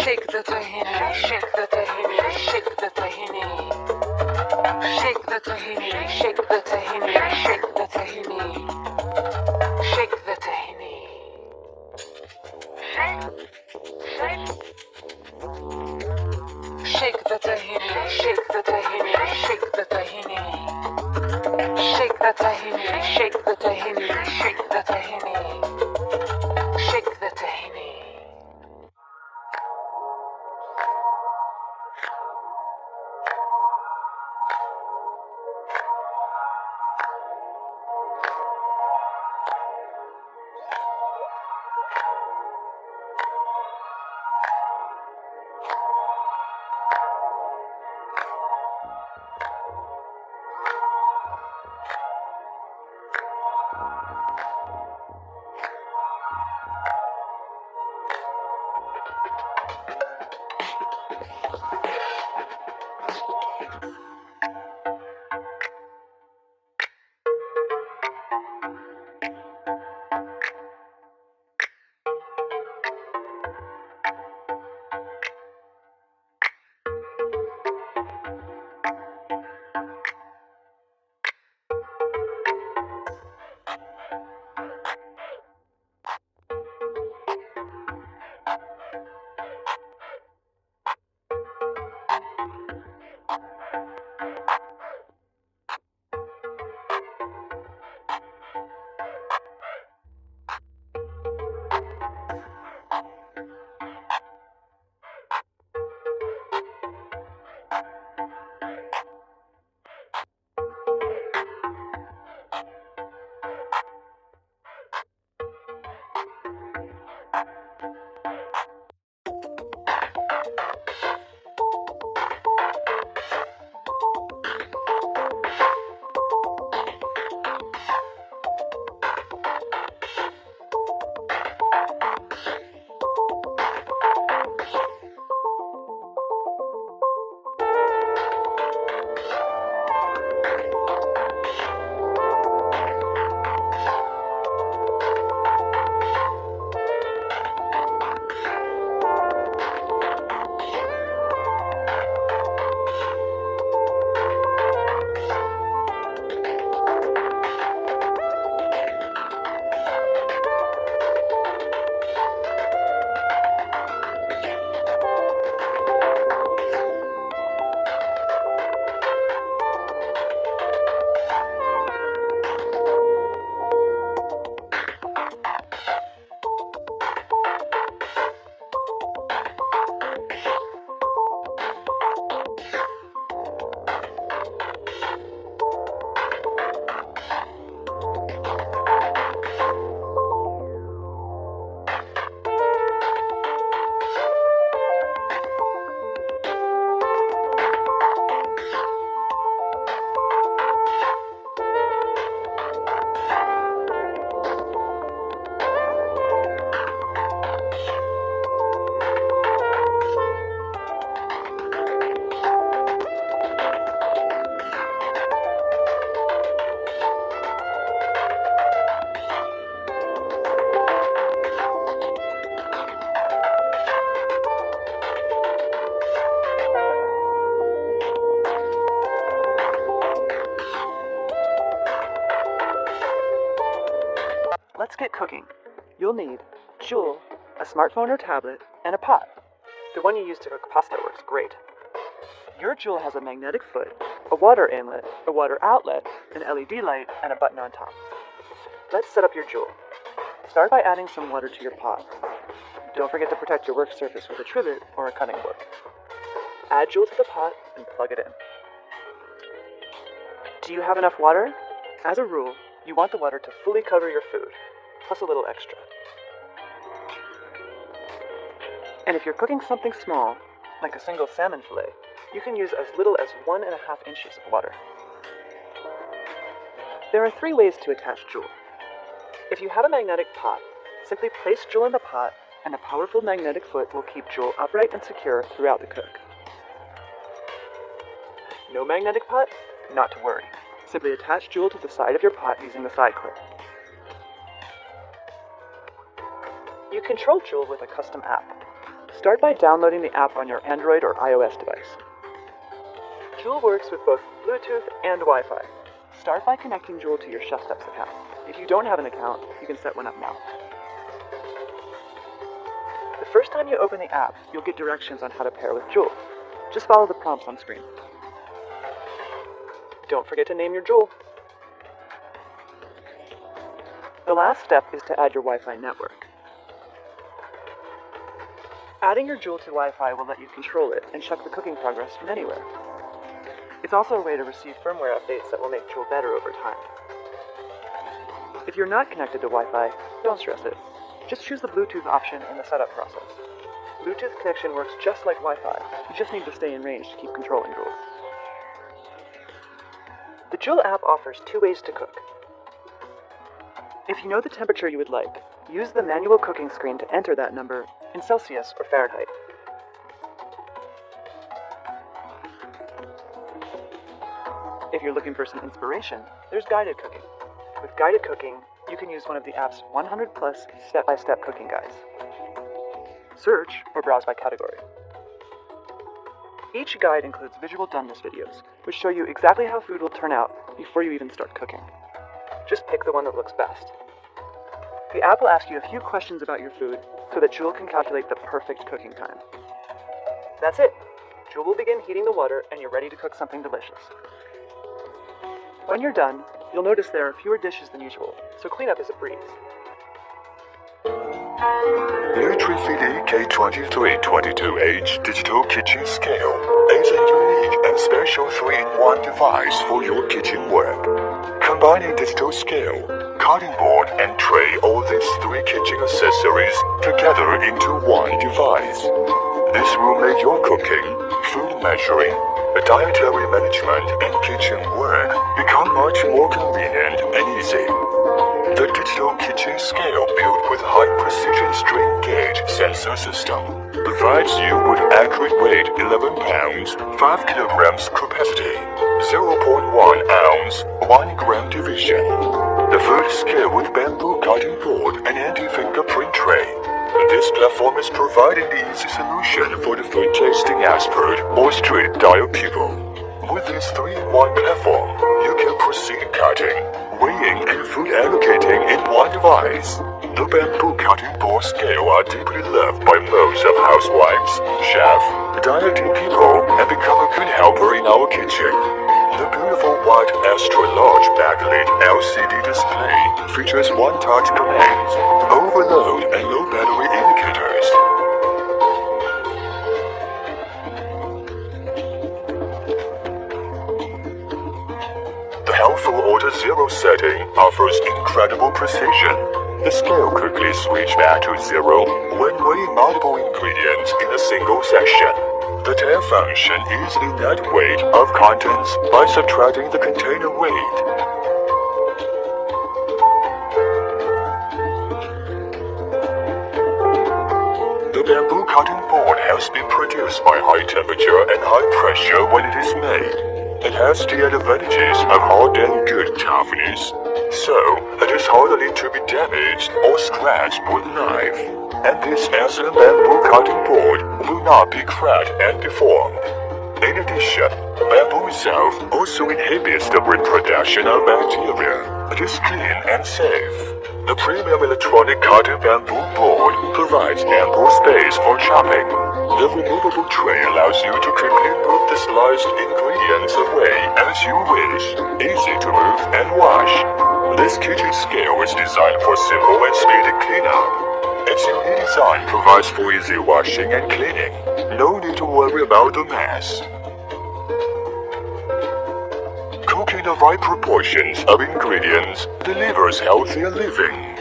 Shake the tahini, shake the tahini, shake the tahini. Shake the tahini, shake the tahini, shake the tahini. Shake the tahini. Shake the tahini, shake the tahini, shake the tahini. Shake the tahini, shake the tahini, shake the tahini. Shake the tahini. Let's get cooking. You'll need Joule, a smartphone or tablet, and a pot. The one you use to cook pasta works great. Your Joule has a magnetic foot, a water inlet, a water outlet, an LED light, and a button on top. Let's set up your Joule. Start by adding some water to your pot. Don't forget to protect your work surface with a trivet or a cutting board. Add Joule to the pot and plug it in. Do you have enough water? As a rule, you want the water to fully cover your food, plus a little extra. And if you're cooking something small, like a single salmon fillet, you can use as little as 1.5 inches of water. There are 3 ways to attach Joule. If you have a magnetic pot, simply place Joule in the pot, and a powerful magnetic foot will keep Joule upright and secure throughout the cook. No magnetic pot? Not to worry. Simply attach Joule to the side of your pot using the side clip. You control Joule with a custom app. Start by downloading the app on your Android or iOS device. Joule works with both Bluetooth and Wi-Fi. Start by connecting Joule to your ChefSteps account. If you don't have an account, you can set one up now. The first time you open the app, you'll get directions on how to pair with Joule. Just follow the prompts on screen. Don't forget to name your Joule. The last step is to add your Wi-Fi network. Adding your Joule to Wi-Fi will let you control it and check the cooking progress from anywhere. It's also a way to receive firmware updates that will make Joule better over time. If you're not connected to Wi-Fi, don't stress it. Just choose the Bluetooth option in the setup process. Bluetooth connection works just like Wi-Fi. You just need to stay in range to keep controlling Joule. The Joule app offers 2 ways to cook. If you know the temperature you would like, use the manual cooking screen to enter that number in Celsius or Fahrenheit. If you're looking for some inspiration, there's guided cooking. With guided cooking, you can use one of the app's 100+ step-by-step cooking guides. Search or browse by category. Each guide includes visual doneness videos, which show you exactly how food will turn out before you even start cooking. Just pick the one that looks best. The app will ask you a few questions about your food so that Joule can calculate the perfect cooking time. That's it. Joule will begin heating the water and you're ready to cook something delicious. When you're done, you'll notice there are fewer dishes than usual, so cleanup is a breeze. Vide K2322H Digital Kitchen Scale is a unique and special 3-in-1 device for your kitchen work. Combining digital scale, cutting board, and tray, all these 3 kitchen accessories together into one device. This will make your cooking, food measuring, dietary management, and kitchen work become much more convenient and easy. The digital kitchen scale built with high-precision strain gauge sensor system provides you with accurate weight 11 pounds, 5 kilograms capacity, 0.1 ounce, 1 gram division. The food scale with bamboo cutting board and anti-fingerprint tray. This platform is providing the easy solution for the food tasting expert or street diet people. With this 3-in-1 platform, you can proceed cutting, weighing, and food allocating in one device. The bamboo cutting board scale are deeply loved by most of housewives, chefs, dieting people, and become a good helper in our kitchen. The beautiful white extra-large backlit LCD display features one-touch commands, overload, and low battery indicators. The helpful Order 0 setting offers incredible precision. The scale quickly switches back to 0 when weighing multiple ingredients in a single session. The tail function easily net weight of contents by subtracting the container weight. The bamboo cutting board has been produced by high temperature and high pressure when it is made. It has the advantages of hard and good toughness, so it is hardly to be damaged or scratched with a knife. And this excellent bamboo cutting board will not be cracked and deformed. In addition, bamboo itself also inhibits the reproduction of bacteria. It is clean and safe. The premium electronic cutting bamboo board provides ample space for chopping. The removable tray allows you to quickly move the sliced ingredients away as you wish, easy to move and wash. This kitchen scale is designed for simple and speedy cleanup. Its unique design provides for easy washing and cleaning. No need to worry about the mess. Cooking the right proportions of ingredients delivers healthier living.